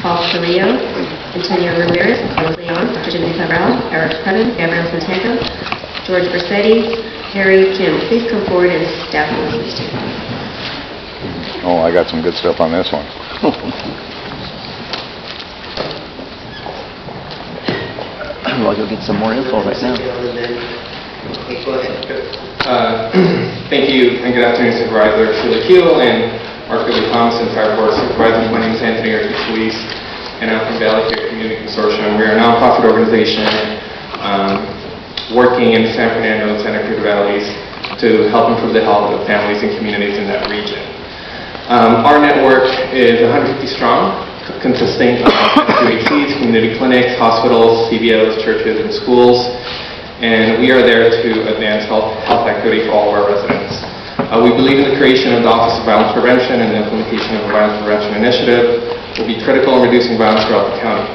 Paul Carrillo, Antonio Ramirez, Carlos Leon, Virginia Cabral, Eric Pruden, Gabriel Santango, George Bersetti, Harry Kim. Please come forward and staff will assist you. Oh, I got some good stuff on this one. Well, you'll get some more info right now. Thank you, and good afternoon, Supervisor Sheila Keel and Mark Billy Thomas, entire Board of Supervisors. My name is Anthony Ortiz, and I'm from Valley Care Community Consortium. We are a nonprofit organization working in San Fernando and Santa Cruz Valleys to help improve the health of families and communities in that region. Our network is 150 strong, consisting of QHCs, community clinics, hospitals, CBOs, churches, and schools. And we are there to advance health equity for all of our residents. We believe in the creation of the Office of Violence Prevention, and the implementation of a Violence Prevention Initiative will be critical in reducing violence throughout the county.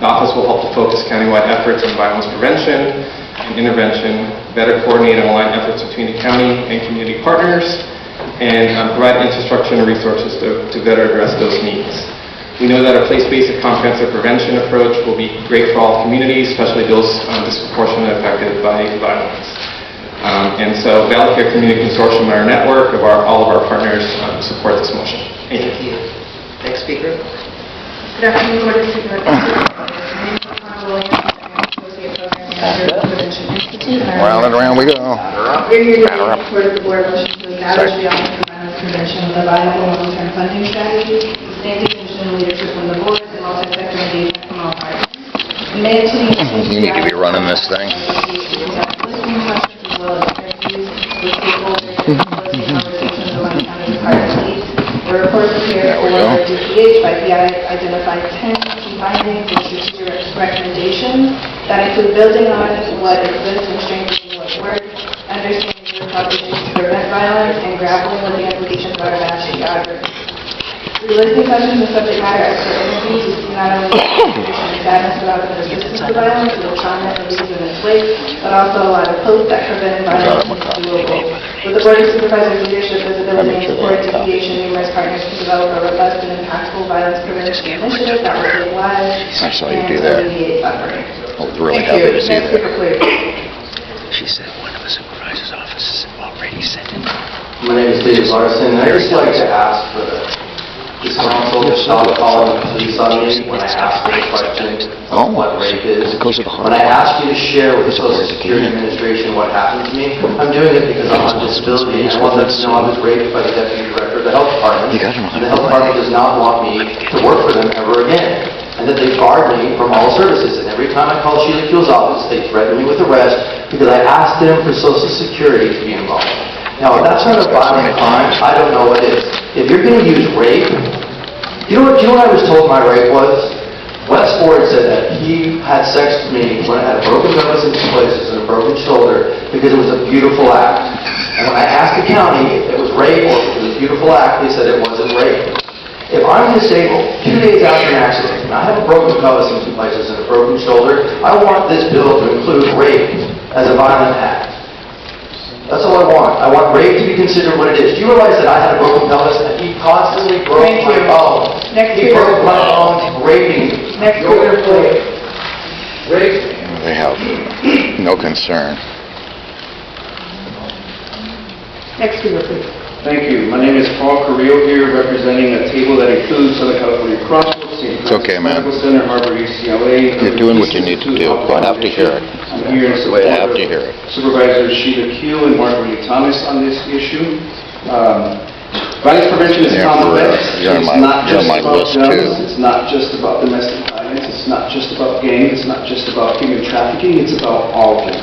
The office will help to focus countywide efforts on violence prevention and intervention, better coordinate and align efforts between the county and community partners, and provide infrastructure and resources to better address those needs. We know that a place-based and comprehensive prevention approach will be great for all communities, especially those disproportionately affected by violence. And so Valley Care Community Consortium and our network of all of our partners support this motion. Thank you. Next speaker. Good afternoon, Board of Supervisors. My name is Connor Williams. I'm Associate Program Manager at the Prevention Institute. Round and round we go. We're here today in support of the Board motion to establish the Office of Violence Prevention with a viable long-term funding strategy, sustained vision and leadership from the Board, and multi-sector engagement from all parties. In May of 2018, You need to be running this thing. listening questions as well as interviews with stakeholders and soliciting conversations among county department leads. The report prepared for the DPH by PI identified 10 key findings and strategic recommendations that include building on what exists and strengthening what works, understanding the population to prevent violence, and grappling with the implications of our vast geography. Through listening sessions and subject matter expert interviews, we see not only the sadness about the persistence of violence and the trauma and abuse in its wake, but also a lot of hope that preventing violence is doable. With the Board of Supervisors' leadership, visibility, and support, DPH and numerous partners can develop a robust and impactful violence prevention initiative that will save lives I saw you and do that. alleviate suffering. I was really Thank happy you. to see Next that. speaker, please. She said one of the supervisor's offices already sent it. My name is David Larson. I'd just like to ask for this council to stop calling the police on me when I ask them a question on what rape is. When I ask you to share with the Social Security Administration what happened to me, I'm doing it because I'm on disability, and I want them to know I was raped by the Deputy Director of the Health Department, and the Health Department does not want me to work for them ever again, and that they barred me from all services. And every time I call Sheila Keel's office, they threaten me with arrest because I asked them for Social Security to be involved. Now, if that's not a violent crime, I don't know what is. If you're going to use rape, you know what I was told my rape was? Wes Ford said that he had sex with me when I had a broken nose in two places and a broken shoulder because it was a beautiful act. And when I asked the county if it was rape or if it was a beautiful act, they said it wasn't rape. If I'm disabled 2 days after an accident and I have a broken pelvis in two places and a broken shoulder, I want this bill to include rape as a violent act. That's all I want. I want rape to be considered what it is. Do you realize that I had a broken pelvis and he constantly broke my bones? He broke my bones raping me. You're going to play rape. They have no concern. Next speaker, please. Thank you. My name is Paul Carrillo here, representing a table that includes Southern California Crossroads, It's okay, man. Medical Center, Harbor UCLA. You're doing what you need to do. I have to hear it. I'm here in support I have of to hear it. Supervisors Sheila Keel and Marguerite Thomas on this issue. Violence prevention is Yeah, complex. you're on It's my- not you're on just my about list, guns. too. It's not just about domestic violence. It's not just about gangs. It's not just about human trafficking. It's about all of it.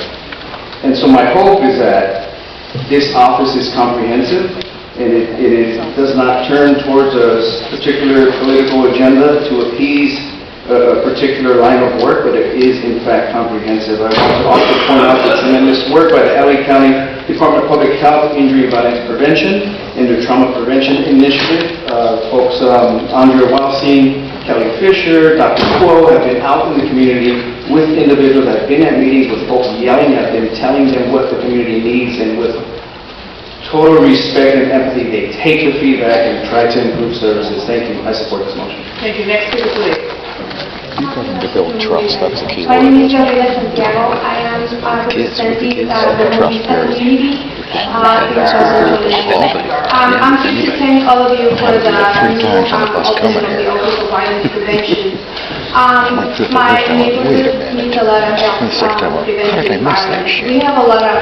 And so my hope is that this office is comprehensive, and it does not turn towards a particular political agenda to appease a particular line of work, but it is in fact comprehensive. I want to also point out the tremendous work by the LA County Department of Public Health, Injury and Violence Prevention, and their Trauma Prevention Initiative. Folks, Andrea Welsing, Kelly Fisher, Dr. Kuo have been out in the community with individuals that have been at meetings with folks yelling at them, telling them what the community needs, and with total respect and empathy, they take the feedback and try to improve services. Thank you. I support this motion. Thank you. Next speaker, please. You got them to build trust, that's the key My word. name is isn't it? Gabriela Santiago. I am representing the Trust Movista very- community. I'm here to thank all of you for the Three times on the bus opening coming of the here. Office of Violence Prevention. Went through the My first time, wait a neighborhood minute. needs a lot of help The second time, how did I preventing miss that violence. shit? We have a lot of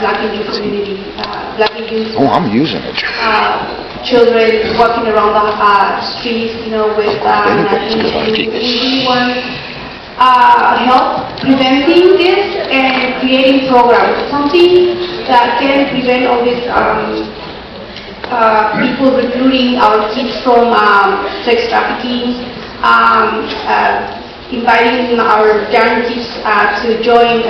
Black and youth community, Black and youth Oh, I'm using it. children walking around the streets, you know, with Anybody's a good nothing. idea. We want help preventing this and creating programs, something that can prevent all this people recruiting our kids from sex trafficking, inviting our young kids to join,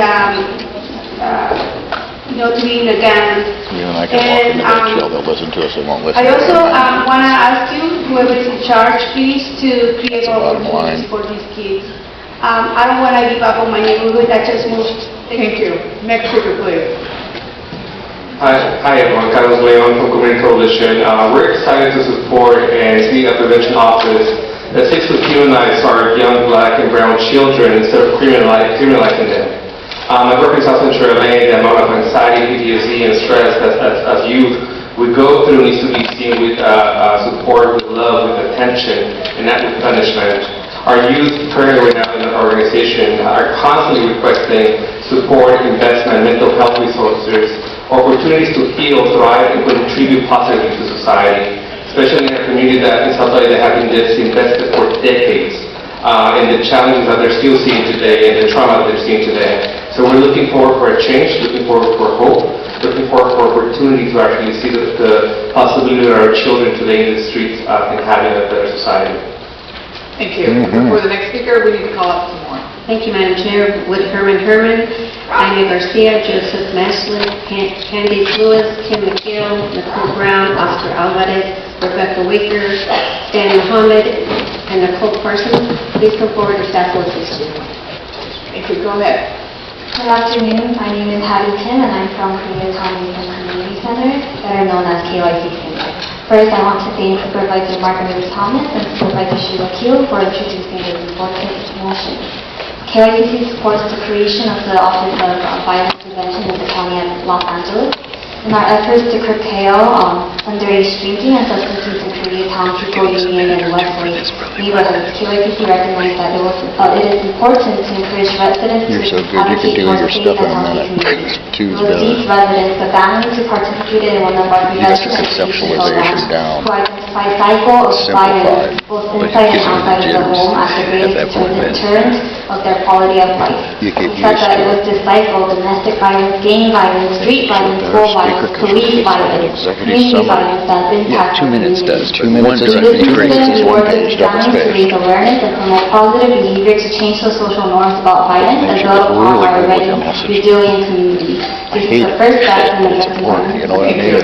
to be in a gang. You and I can walk into that jail, they'll listen to us, they won't listen. I to also us. want to ask you, whoever is in charge, please to create That's the bottom opportunities line. for these kids. I don't want to give up on my neighborhood, I just moved. Thank you. Next speaker, please. Hi everyone, Carlos Leon from Community Coalition. We're excited to support and see a prevention office that seeks to humanize our young Black and brown children instead of criminalizing them. I work in South Central LA. The amount of anxiety, PTSD, and stress that as youth we go through needs to be seen with support, with love, with attention, and not with punishment. Our youth currently right now in our organization are constantly requesting support, investment, mental health resources, opportunities to heal, thrive, and contribute positively to society, especially in a community that in South LA that have been invested for decades, and the challenges that they're still seeing today and the trauma that they're seeing today. So we're looking forward for a change, looking forward for hope, looking forward for opportunity to actually see the possibility of our children today in the streets and having a better society. Thank you. For the next speaker, we need to call up some more. Thank you, Madam Chair. With Herman, Anya Garcia, Joseph Maslin, Candice Lewis, Kim McGill, Nicole Brown, Oscar Alvarez, Rebecca Waker, Stan Muhammad, and Nicole Parsons. Please come forward, or staff will assist you. Thank you. Go ahead. Good afternoon, my name is Hattie Tim and I'm from Koreatown Youth and Community Center, better known as KYC Center. First, I want to thank Supervisor Margaret Thomas and Supervisor Sheila Keel for introducing this important motion. KYCC supports the creation of the Office of Violence Prevention in the County of Los Angeles. In our efforts to curtail underage drinking and substance use in Koreatown, People Union, and Westlake neighborhoods, KYCC recognized that it is important to encourage residents You're so to good, you can advocate do for your safe stuff in and a healthy minute. communities. Two's We would teach better. residents, the families who participated in one of our You got prevention your education conceptualization programs down. who identify cycle of Simplified. violence, both But inside you and get some of the outside of the gems home as the at greatest that point, deterrent of their quality of life. You get We said used that to it was it. this cycle: domestic violence, gang violence, street violence, Our school speaker violence, can police fix that violence, executive community summary. violence that impacts Yeah, 2 our minutes communities. does, 2 but minutes one is directly two creates minutes its is own one Work page, is double designed to spaced. raise awareness and promote positive behavior to change the social norms about violence and Makes you build look upon really our good with already your message. resilient community. I This is hate the it. first step in It's addressing important, you know what I mean?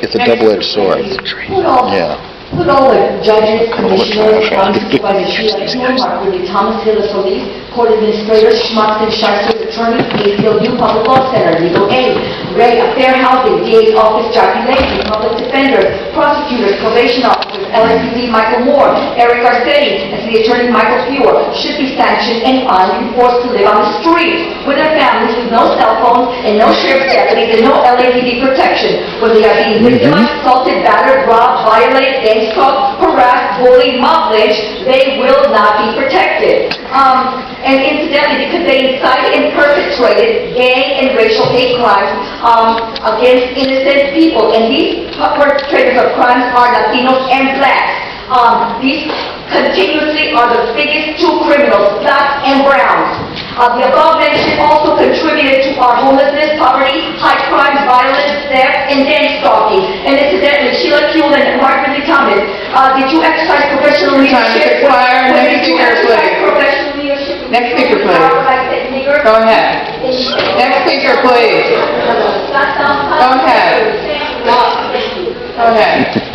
It's a double-edged sword. Yeah. Put all the judges, Kind of looks commissioners, like county that. supervisors, Sheila Kuhn, Mark Whitney, Thomas Hill, Solis, court administrators, Schmucks and Sharp's attorney, ACLU, Public Law Center, Legal Aid, Ray, Fair Housing, DA's office, Jackie Lacey, public defenders, prosecutors, probation officers, LAPD, Michael Moore, Eric Garcetti, and city attorney Michael Fewer should be sanctioned and fined and forced to live on the streets with their families with no cell phones and no sheriff's deputies and no LAPD protection. When they are being victimized, assaulted, battered, robbed, violated, gang stalked, harassed, bullied, mob lynched, they will not be protected. And incidentally, because they incited and perpetrated gang and racial hate crimes against innocent people, and these perpetrators of crimes are Latinos and Blacks. These continuously are the biggest two criminals, Blacks and Browns. The above mentioned also contributed to our homelessness, poverty, high crimes, violence, theft, and gang stalking. And incidentally, Sheila Kuhn and Mark Whitney Thomas, did you exercise professional Your time leadership? has expired. When Next did you speaker, exercise please. professional leadership? Next speaker, please. Go ahead. Next speaker, please. Go ahead. Go ahead.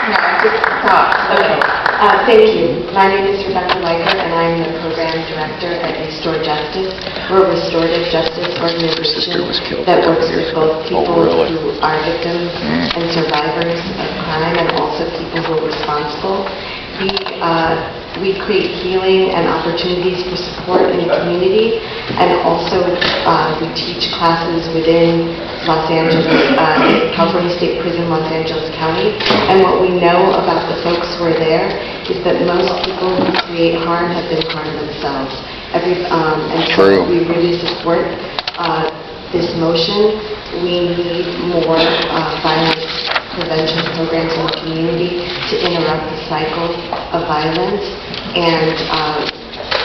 No, just stop. Okay. Thank you. My name is Rebecca Waker, and I'm the program director at Restore Justice. We're a restorative justice organization was killed that a couple works years with ago. both people Oh, really? who are victims and survivors of crime, and also people who are responsible. we create healing and opportunities for support in the community, and also we teach classes within Los Angeles, California State Prison, Los Angeles County. And what we know about the folks who are there is that most people who create harm have been harmed themselves. And so we really support this motion. We need more violence prevention programs in the community to interrupt the cycle of violence, and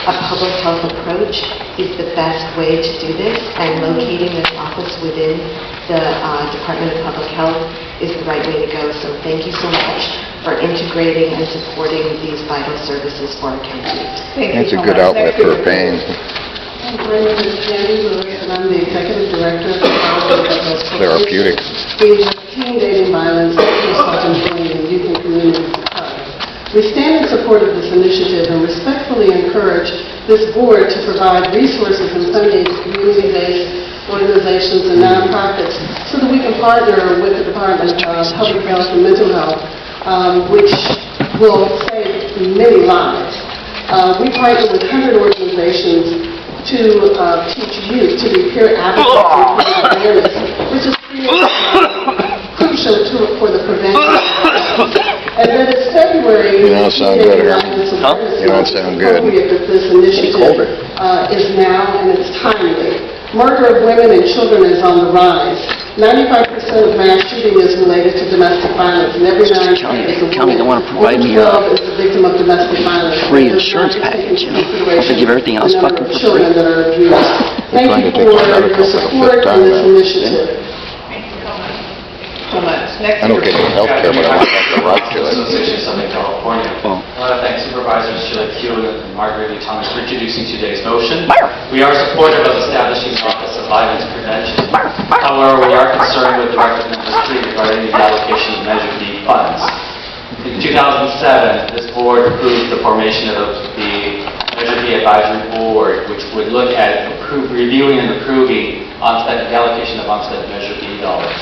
a public health approach is the best way to do this, and locating this office within the Department of Public Health is the right way to go. So thank you so much for integrating and supporting these vital services for our county. That's a good outlet for pain. My name is Candy Lewis, and I'm the Executive Director of the Therapeutic. Teen Dating Violence, Sexual Self-Employment, and Youth and Community Support. We stand in support of this initiative and respectfully encourage this board to provide resources and funding to community-based organizations and nonprofits so that we can partner with the Department of Public Health and Mental Health, which will save many lives. We partner with 100 organizations to teach youth to be peer advocates and create awareness, which is crucial for the prevention. And then it's February. You don't sound good, Herman. Huh? You don't sound good. Appropriate that this initiative is now and it's timely. Murder of women and children is on the rise. 95% of mass shooting is related to domestic violence, and every 9 seconds a woman over 12 is the victim of domestic violence. Free insurance package, you know. They give everything else fucking for free. Children that are abused. Thank you for your support in this initiative. So much. Next. I don't get any health care, but I want to have the right to it. Association of Southern California. Oh. I want to thank Supervisors Sheila Kuhn and Margaret Lee Thomas for introducing today's motion. We are supportive of establishing the Office of Violence Prevention. However, we are concerned with Director Number 3 regarding the allocation of Measure D funds. In 2007, this board approved the formation of the Measure D Advisory Board, which would look at reviewing and approving the allocation of Onstead Measure D dollars.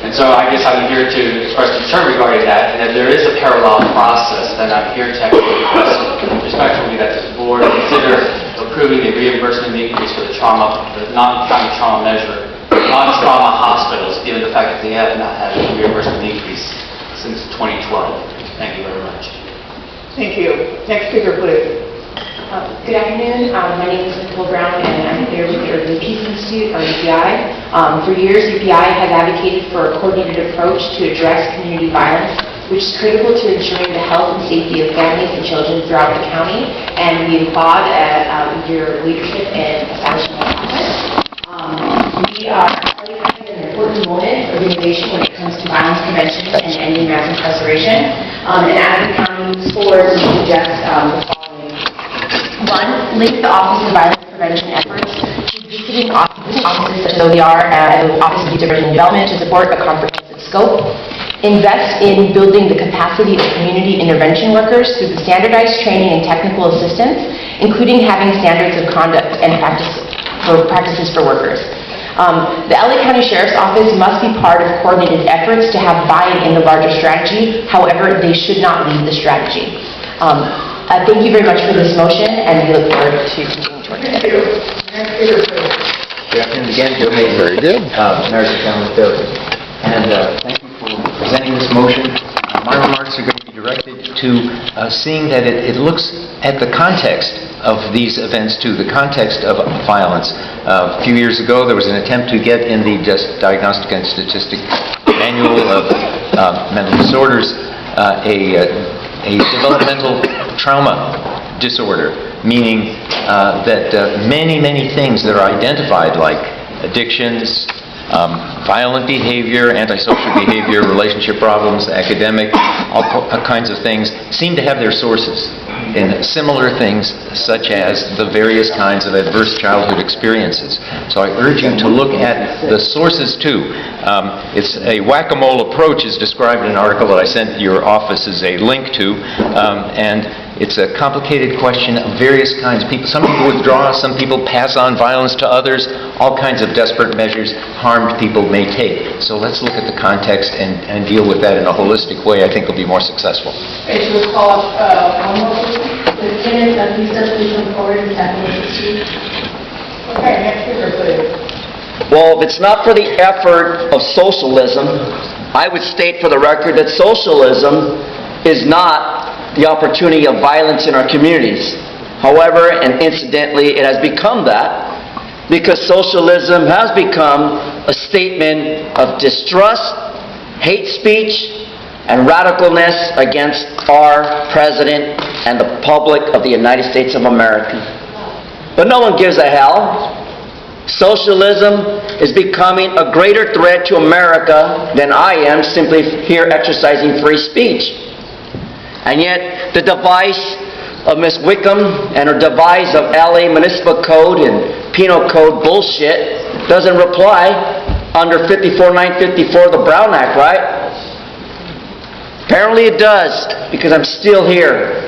And so I guess I'm here to express concern regarding that, and if there is a parallel process, then I'm here to actually request respectfully that this board consider approving the reimbursement increase for the non-county trauma measure, non-trauma hospitals, given the fact that they have not had a reimbursement increase since 2012. Thank you very much. Thank you. Next speaker, please. Good afternoon. My name is Nicole Brown, and I'm here with the Urban Peace Institute, or UPI. For years, UPI has advocated for a coordinated approach to address community violence, which is critical to ensuring the health and safety of families and children throughout the county, and we applaud your leadership in establishing that office. We are at an important moment of innovation when it comes to violence prevention and ending mass incarceration. And as the county moves forward, we suggest the following. 1, link the Office of Violence Prevention efforts to existing offices such as ODR and Office of Youth Diversion and Development to support a comprehensive scope. Invest in building the capacity of community intervention workers through the standardized training and technical assistance, including having standards of conduct and practices for workers. The LA County Sheriff's Office must be part of coordinated efforts to have buy-in in the larger strategy. However, they should not lead the strategy. Thank you very much for this motion, and we look forward to continuing to work together. Good afternoon again, Joe Mailish. Very good. Marriage and Family Therapy. And thank you for presenting this motion. My remarks are going to be directed to seeing that it looks at the context of these events, to the context of violence. A few years ago, there was an attempt to get in the Diagnostic and Statistic Manual of Mental Disorders a developmental trauma disorder, meaning that many things that are identified, like addictions, violent behavior, antisocial behavior, relationship problems, academic, all kinds of things, seem to have their sources in similar things such as the various kinds of adverse childhood experiences. So I urge you to look at the sources too. It's a whack-a-mole approach is described in an article that I sent your office as a link to, and It's a complicated question of various kinds. Some people withdraw, some people pass on violence to others. All kinds of desperate measures harmed people may take. So let's look at the context and deal with that in a holistic way. I think we'll be more successful. Okay, so we'll call one more, please. Kenneth, please come forward and second the speech. Okay, next speaker, please. Well, if it's not for the effort of socialism, I would state for the record that socialism is not the opportunity of violence in our communities. However, and incidentally, it has become that because socialism has become a statement of distrust, hate speech, and radicalness against our president and the public of the United States of America. But no one gives a hell. Socialism is becoming a greater threat to America than I am simply here exercising free speech. And yet, the device of Ms. Wickham and her device of LA Municipal Code and Penal Code bullshit doesn't reply under 54954 of the Brown Act, right? Apparently it does, because I'm still here.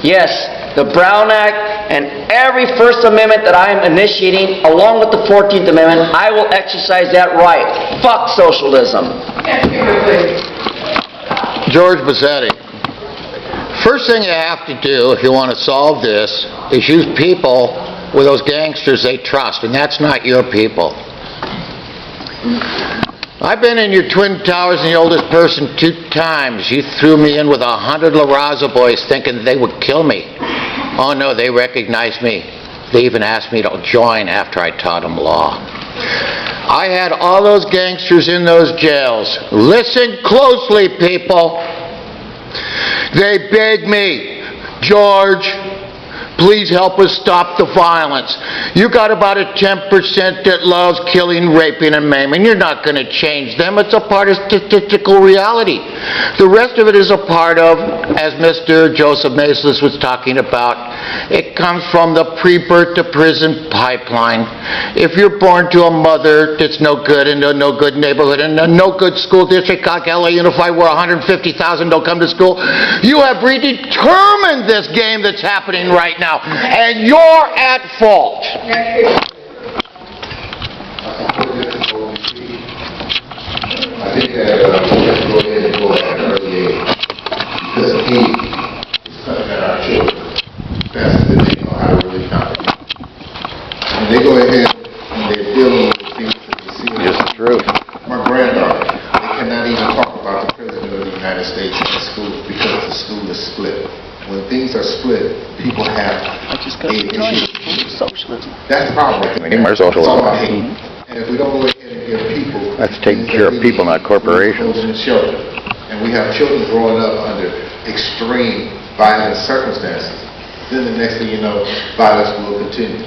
Yes, the Brown Act and every First Amendment that I am initiating, along with the 14th Amendment, I will exercise that right. Fuck socialism. Next speaker, please. George Bazzetti. First thing you have to do if you want to solve this is use people with those gangsters they trust, and that's not your people. I've been in your Twin Towers and the oldest person 2 times. You threw me in with 100 La Raza boys thinking they would kill me. Oh no, they recognized me. They even asked me to join after I taught them law. I had all those gangsters in those jails. Listen closely, people. They begged me, George, please help us stop the violence. You got about a 10% that loves killing, raping, and maiming. You're not going to change them. It's a part of statistical reality. The rest of it is a part of, as Mr. Joseph Mailish was talking about, it comes from the pre-birth to prison pipeline. If you're born to a mother that's no good in a no good neighborhood in a no good school district like LA Unified where 150,000 don't come to school, you have predetermined this game that's happening right now. And you're at fault. I think that we have to go ahead and go at an early age because hate is coming at our children faster than they know how to really comprehend. When they go ahead and they're dealing with things that they see. Yes, it's true. My granddaughter, they cannot even talk about the President of the United States in school because the school is split. When things are split, people have socialism. That's the problem. Socialism. It's all about hate. And if we don't go ahead and give people... That's taking care of people, not corporations. And shelter. And we have children growing up under extreme violent circumstances. Then the next thing you know, violence will continue.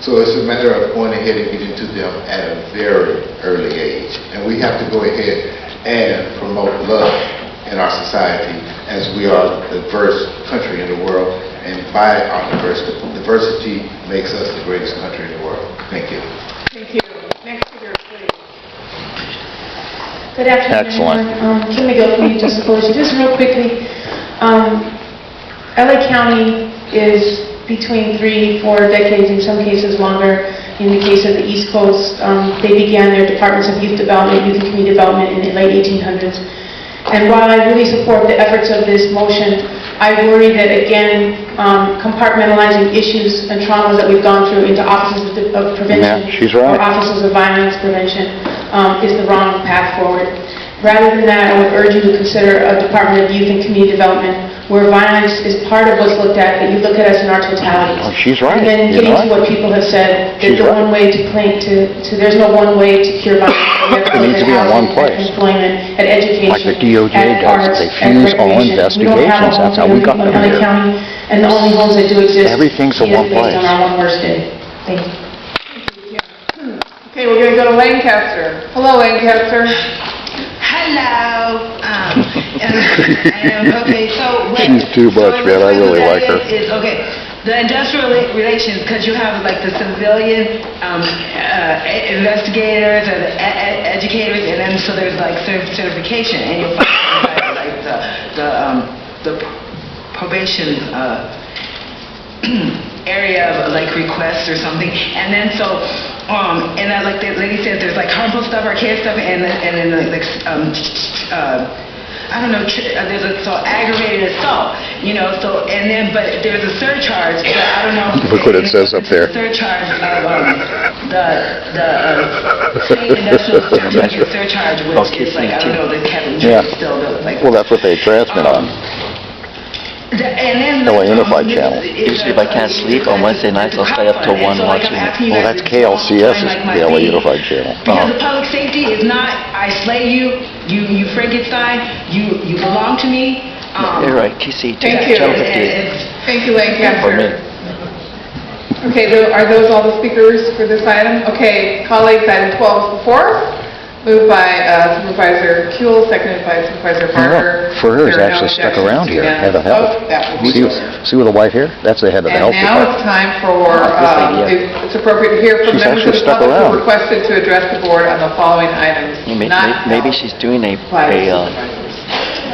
So it's a matter of going ahead and getting to them at a very early age. And we have to go ahead and promote love in our society as we are a diverse country in the world. And by our diversity makes us the greatest country in the world. Thank you. Thank you. Next speaker, please. Good afternoon. Excellent. Kim McGill from Youth Disclosure. Just real quickly, LA County is between 3-4 decades, in some cases longer. In the case of the East Coast, they began their departments of youth development, youth and community development in the late 1800s. And while I really support the efforts of this motion, I worry that, again, compartmentalizing issues and traumas that we've gone through into offices of prevention or offices of violence prevention is the wrong path forward. Rather than that, I would urge you to consider a Department of Youth and Community Development where violence is part of what's looked at, but you look at us in our totality. Oh, she's right. And then getting to what people have said, that the one way there's no one way to cure violence. It needs to be in one place. Employment, at education, like the DOJ at does. arts, They at fuse all recreation. investigations. That's how we got them here. County, and the only homes that do exist Everything's in one place. based on our one worst day. Thank you. Okay, we're going to go to Lancaster. Hello, Lancaster. Hello. Okay, so she's too much, man. I really like her. Okay, the industrial relations, because you have like the civilian investigators or the educators, and then so there's like certification, and you'll find like the probation area of like requests or something, and then so and then like the lady said, there's like harmful stuff or care stuff, and then like I don't know, there's a so aggravated assault, you know, so and then but there's a surcharge, but I don't know. Look what it says up there. Surcharge of the state industrial certificate surcharge, which is like I don't know the Kevin still like. Well, that's what they transmit on. And then LA Unified Channel. Usually if I can't sleep on Wednesday nights, I'll stay up till 1 watching it. Well, that's KLCS's, the LA Unified Channel. Because the public safety is not, I slay you, you Frankenstein, you belong to me. You're right, KC, Thank you. Channel 58. Thank you, For Lancaster. me. Okay, are those all the speakers for this item? Okay, colleagues, item 12 is before us. Moved by Supervisor Kuehl, seconded by Supervisor Barker. Furrer's There are no actually stuck objections, around here, unanimous head of health. vote. That will be See with the white hair? That's the head of the health And now it's department. time for, it's appropriate to hear from She's members of actually the stuck public who around. requested to address the board on the following items. Maybe she's doing a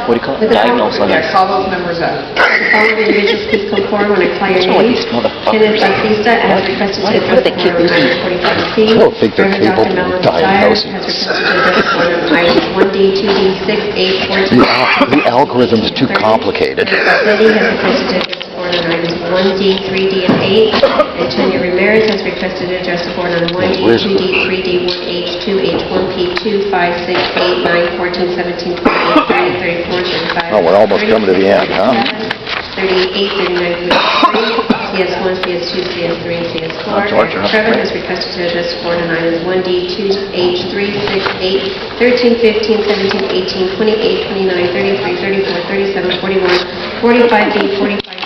what do you call it, diagnose on Yeah, us. call those members up. The following individuals please come forward when I call your What's wrong with name. these motherfuckers? Kenneth Bautista has requested to address the board on item 45C. I don't think they're Reverend capable Dr. of Melvin diagnosing Desire this. has requested to address the board on items 1D, 2D, 6, 8, 14. The algorithm's too complicated. Betty has requested to address the board on items 1D, 3D, and 8. Antonio Ramirez has requested to address the board on 1D, 2D, 3D, 1H, 2H, 1P, 2, 5, 6, 8, 9, 14, 17, 28, 30, 34, 35. Oh, we're almost coming to the end, huh? 38, 39, 43, CS1, CS2, CS3, and CS4. Georgia, huh? Trevor has requested to address the board on items 1D, 2H, 3, 6, 8, 13, 15, 17, 18, 28, 29, 33, 34, 37, 41, 45B, 45